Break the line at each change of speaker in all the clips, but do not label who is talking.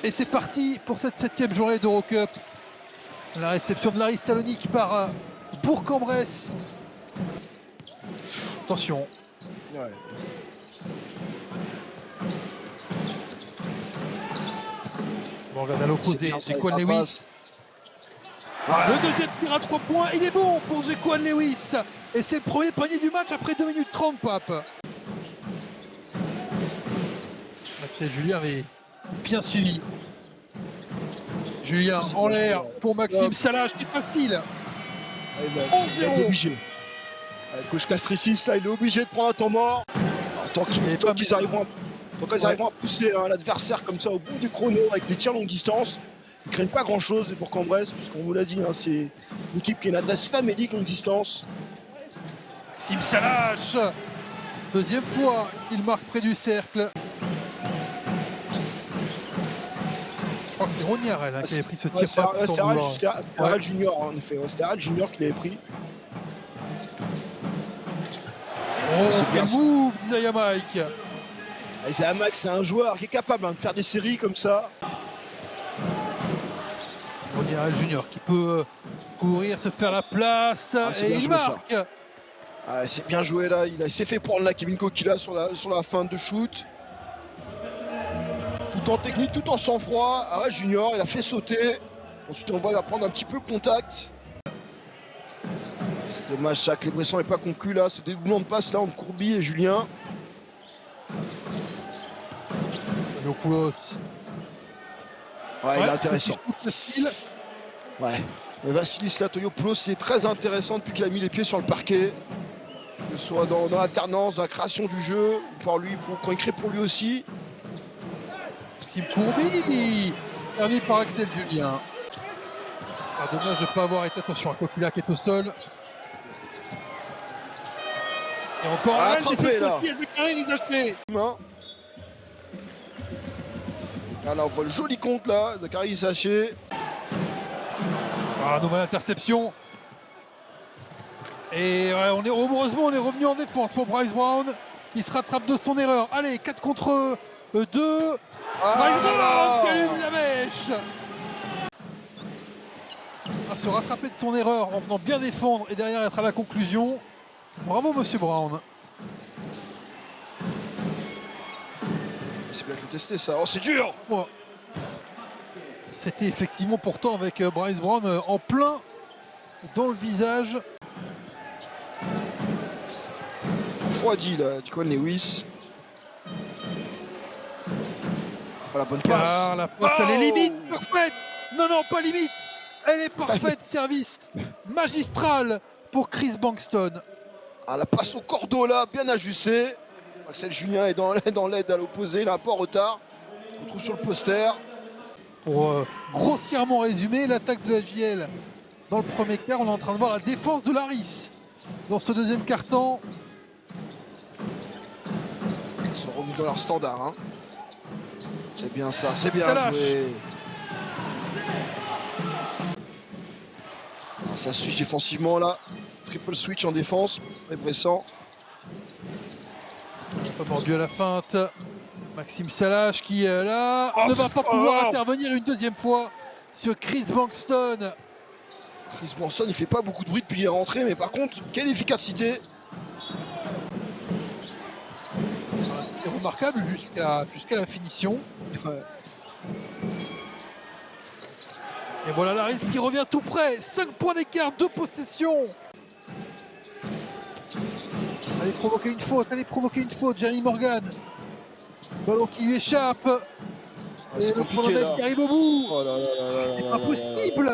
Et c'est parti pour cette 7e journée d'Eurocup. La réception de Laris Salonique par Bourg-en-Bresse. Attention.
Ouais.
Morgan à l'opposé, Jequan Lewis.
Ouais.
Le deuxième tir à 3 points, il est bon pour Jequan Lewis. Et c'est le premier panier du match après 2 minutes 30, Pape. Axel Julien avait bien suivi. Julien en l'air pour Maxime Salache, c'est facile.
Il est obligé. Coach Castricis, là, il est obligé de prendre un temps mort. Tant qu'ils arriveront à pousser l'adversaire comme ça au bout du chrono avec des tirs longue distance, ils ne craignent pas grand-chose. Et pour Bourg-en-Bresse, parce qu'on vous l'a dit, c'est une équipe qui a une adresse famélique longue distance.
Maxime Salache, deuxième fois qu'il marque près du cercle. Je crois que c'est Ronny Harel qui avait pris ce tir.
C'était Harel Junior, en effet. C'était Harel Junior qui l'avait pris.
Oh, quel move d'Isaiah Mike.
Isaiah Mike, c'est un joueur qui est capable de faire des séries comme ça.
Ronny Harel Junior qui peut courir, se faire la place et il marque.
C'est bien joué là, il s'est fait prendre là Kevin Kokila sur la fin de shoot. Tout en technique, tout en sang-froid. Harel Junior, il a fait sauter. Ensuite on va prendre un petit peu contact. C'est dommage, ça que les Bressans n'est pas conclu là. Ce dédoublement de passe là entre Courby et Julien.
Toliopoulos.
Ouais, il est intéressant. Ouais. Vassilis Toliopoulos, c'est très intéressant depuis qu'il a mis les pieds sur le parquet. Que ce soit dans l'alternance, dans la création du jeu, quand il crée pour lui aussi.
Maxime Courby, servi par Axel Julien. Dommage de ne pas avoir été, attention à Kokila qui est au sol. Et encore un
attrapé là. Là, on voit le joli compte là, Zachary Isaché.
Nouvelle interception. Et ouais, heureusement, on est revenu en défense pour Bryce Brown. Il se rattrape de son erreur. Allez, 4 contre 2. Bryce Brown qui allume la mèche. À se rattraper de son erreur en venant bien défendre et derrière être à la conclusion. Bravo, monsieur Brown.
C'est bien contesté ça. Oh, c'est dur!
Ouais. C'était effectivement pourtant avec Bryce Brown en plein dans le visage.
Refroidi là, Jequan Lewis. Oh, la bonne passe.
La passe, elle est limite parfaite. Non, pas limite. Elle est parfaite. Service magistral pour Chris Bankston.
La passe au cordeau là, bien ajustée. Axel Julien est dans l'aide à l'opposé, il a un peu en retard. On se retrouve sur le poster.
Pour grossièrement résumer l'attaque de la JL dans le premier quart, on est en train de voir la défense de Laris dans ce deuxième quart-temps.
Ils sont revenus dans leur standard. C'est bien ça, c'est bien joué. Ça switch défensivement là. Triple switch en défense, très pressant.
Pas mordu à la feinte. Maxime Salache qui là ne va pas pouvoir intervenir une deuxième fois sur Chris Bankston.
Chris Bankston, il fait pas beaucoup de bruit depuis qu'il est rentré, mais par contre, quelle efficacité!
C'est remarquable jusqu'à la finition.
Ouais.
Et voilà Laris qui revient tout près. 5 points d'écart, 2 possessions. Allez provoquer une faute, Jeremy Morgan. Ballon qui lui échappe.
C'est compliqué là.
Qui arrive au bout.
C'est
impossible.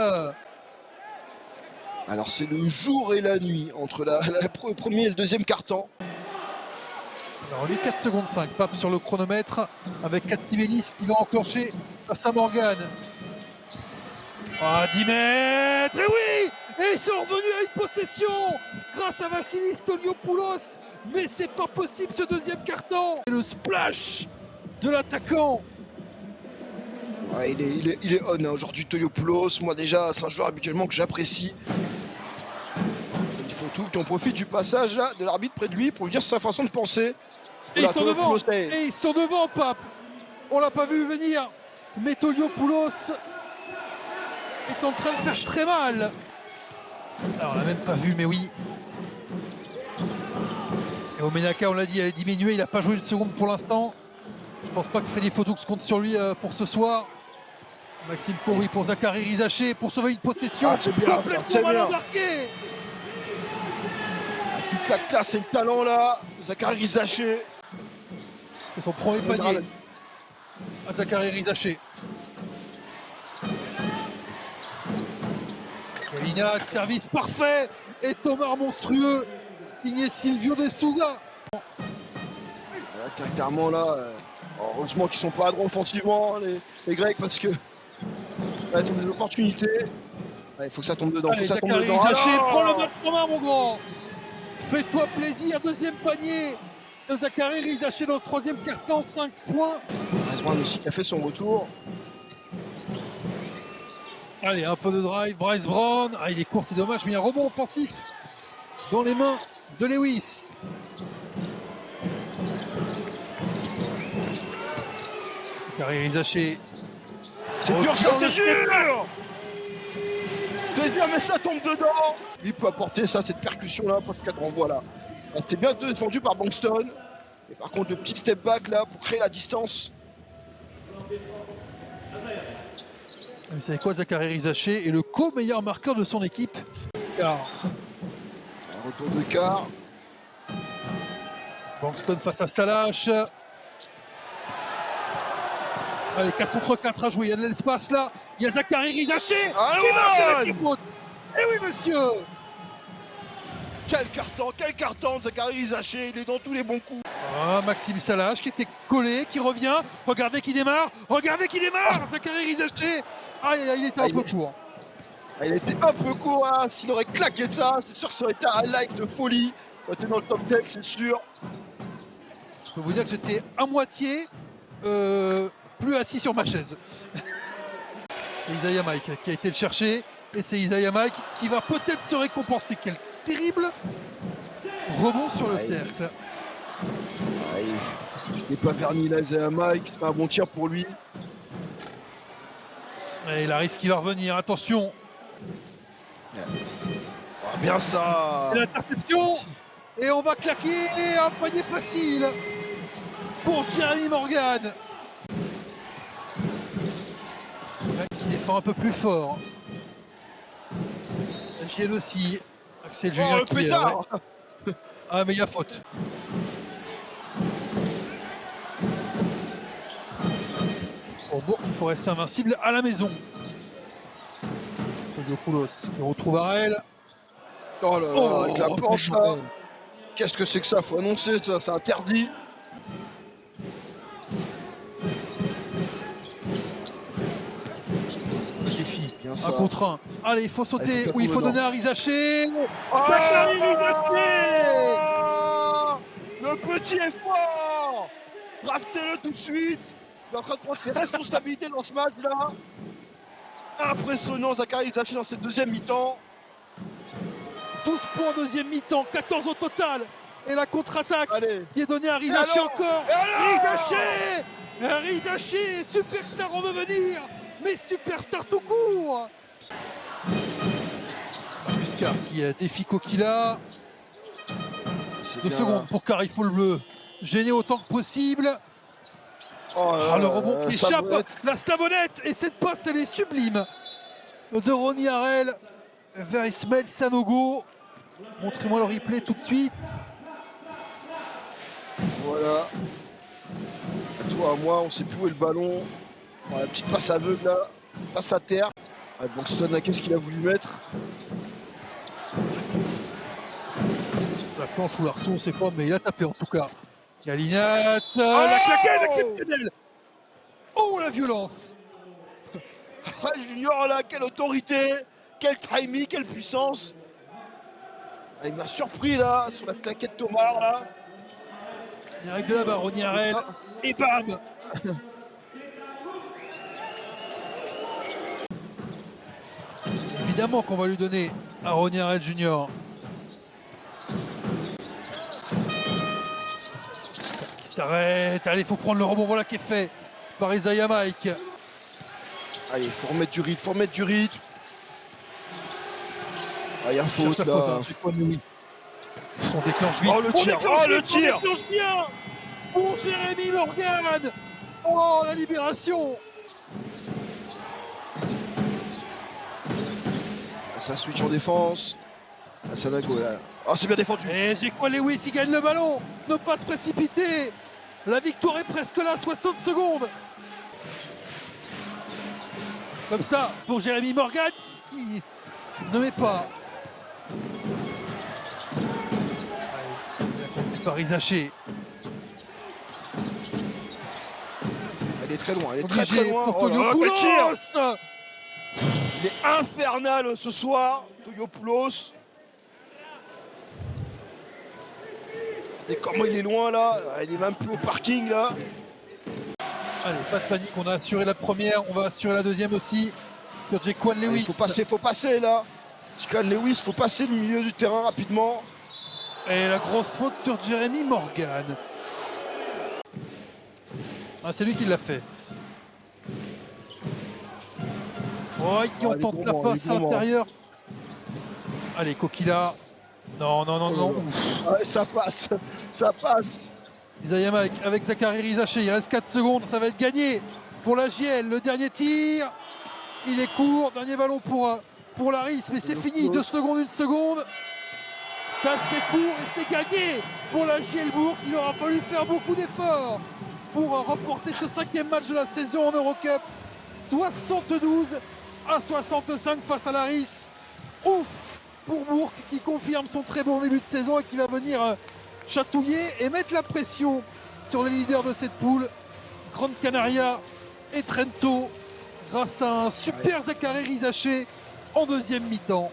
Alors c'est le jour et la nuit entre le premier et le deuxième quart-temps.
Alors lui 4 secondes 5, Pape sur le chronomètre avec Katsivelis qui va enclencher face à Morgan. 10 mètres. Et oui. Et ils sont revenus à une possession grâce à Vassilis Toliopoulos. Mais c'est pas possible ce deuxième carton. Et le splash de l'attaquant.
Ouais, il est on aujourd'hui, Toliopoulos. Moi déjà, c'est un joueur habituellement que j'apprécie. Il faut tout qu'on profite du passage là de l'arbitre près de lui pour lui dire sa façon de penser.
Et ils sont devant. Et ils sont devant, Pape. On l'a pas vu venir. Metoliopoulos est en train de faire très mal. Alors on l'a même pas vu, mais oui. Et Omenaka, on l'a dit, elle est diminuée, il n'a pas joué une seconde pour l'instant. Je pense pas que Freddy Fotoux compte sur lui pour ce soir. Maxime Coury pour Zachary Rizaché pour sauver une possession.
Ah, c'est bien,
complètement mal embarqué.
Toute la classe et le talent là, Zachary Rizaché.
C'est son premier panier à Zachary Rizaché. Lignac, service parfait. Et Thomas monstrueux, signé Silvio De Souza.
Carrément là, heureusement qu'ils sont pas à droit offensivement, les Grecs, parce que là, ils ont des opportunités. Il faut que ça tombe dedans.
Allez, Zachary Rizaché, prends le match en main, mon grand. Fais-toi plaisir, deuxième panier de Zachary Rizaché dans le troisième quart-temps, 5 points.
Bryce Brown aussi qui a fait son retour.
Allez, un peu de drive, Bryce Brown. Ah, il est court, c'est dommage, mais il y a un rebond offensif dans les mains de Lewis. Zachary Rizaché.
C'est dur, ça, c'est dur. C'est dur, mais ça tombe dedans. Il peut apporter ça, cette percussion-là, pour ce cadre renvoi là. C'était bien défendu par Bankston. Et par contre, le petit step back là pour créer la distance.
Vous savez quoi, Zachary Rizaché est le co-meilleur marqueur de son équipe.
Un retour de quart.
Bankston face à Salache. Allez, 4 contre 4 à jouer, il y a de l'espace là. Il y a Zachary Rizaché qui marque la faute. Eh oui, monsieur.
Quel carton, Zachary Rizaché, il est dans tous les bons coups.
Ah, Maxime Salache qui était collé, qui revient. Regardez qui démarre. Zachary Rizaché. Ah, il était un peu court.
Il était un peu court, hein. S'il aurait claqué ça, c'est sûr que ça aurait été un live de folie. Il était dans le top 10, c'est sûr.
Je peux vous dire que j'étais à moitié plus assis sur ma chaise. C'est Isaiah Mike qui a été le chercher. Et c'est Isaiah Mike qui va peut-être se récompenser. Quel terrible rebond sur le cercle.
Il n'est pas verni là, Isaiah Mike. C'est un bon tir pour lui.
Et la risque qui va revenir. Attention.
Ah, bien ça.
L'interception. Et on va claquer un panier facile pour Jeremy Morgan. Qui défend un peu plus fort. Giel aussi. Axel Julien
le pétard.
Ah, mais il y a faute. Pour Bourg, il faut rester invincible à la maison. Metoliopoulos qui retrouve Arel.
Oh là là, avec la planche là. Qu'est-ce que c'est que ça? Faut annoncer ça, c'est interdit.
Défi, un contre un. Allez, il faut sauter. Oui, il faut donner à Rizaché.
Le petit est fort. Draftez-le tout de suite. Il est en train de prendre ses responsabilités dans ce match là. Impressionnant, Zachary Rizaché dans cette deuxième mi-temps.
12 points en deuxième mi-temps, 14 au total. Et la contre-attaque qui est donnée à Rizaché encore. Rizaché, superstar en devenir, mais superstar tout court. Muscat qui défie Kokila. 2 secondes pour Carrefour le bleu. Gêné autant que possible. Le rebond qui échappe. La savonnette. Et cette passe, elle est sublime. De Ronny Harel vers Ismaël Sanogo. Montrez-moi le replay tout de suite.
Voilà. À toi, à moi, on sait plus où est le ballon. La petite passe aveugle là. Passe à terre. Bankston là, qu'est-ce qu'il a voulu mettre?
La planche ou l'arçon, on ne sait pas, mais il a tapé en tout cas. Galinat, la claquette exceptionnelle. Oh, la violence.
Junior là, quelle autorité, quel timing, quelle puissance. Il m'a surpris là, sur la claquette Thomas là.
Direct de là-bas, Ronny Harel. Et bam. Évidemment qu'on va lui donner à Ronny Harel Junior. Il s'arrête. Allez, il faut prendre le rebond. Voilà qui est fait par Isaiah Mike.
Allez, faut remettre du rythme, Ah, il y a faute là.
On déclenche vite.
Oh le tir, oh le tir.
On déclenche bien pour Jérémy Morgan. Oh la libération.
Ça switch en défense. Ah, ça va go là. Oh, c'est bien défendu.
Et Jequan Lewis, il gagne le ballon. Ne pas se précipiter. La victoire est presque là, 60 secondes. Comme ça, pour Jérémy Morgan, qui ne met pas. Paris Zaché.
Elle est très loin, elle est très loin.
Pour
Oh là là, quel tir.
Togiopoulos.
Il est infernal ce soir, Togiopoulos. Et comment il est loin là. Il est même plus au parking là.
Allez, pas de panique, on a assuré la première, on va assurer la deuxième aussi. Sur Jequan Lewis.
Il faut passer là. Jequan Lewis, il faut passer le milieu du terrain rapidement.
Et la grosse faute sur Jérémy Morgan. Ah, c'est lui qui l'a fait. Oh, on tente la passe à l'intérieur. Allez, Coquilla. Non.
Ouais, ça passe, ça passe.
Isaiah Mike avec Zachary Rizaché, il reste 4 secondes, ça va être gagné pour la JL. Le dernier tir, il est court, dernier ballon pour Laris, mais c'est fini, 2 secondes, 1 seconde. Ça c'est court et c'est gagné pour la JL Bourg. Il aura fallu faire beaucoup d'efforts pour remporter ce 5e match de la saison en Eurocup. 72-65 face à Laris. Ouf pour Bourg qui confirme son très bon début de saison et qui va venir chatouiller et mettre la pression sur les leaders de cette poule, Grande Canaria et Trento, grâce à un super Zachary Rizaché en deuxième mi-temps.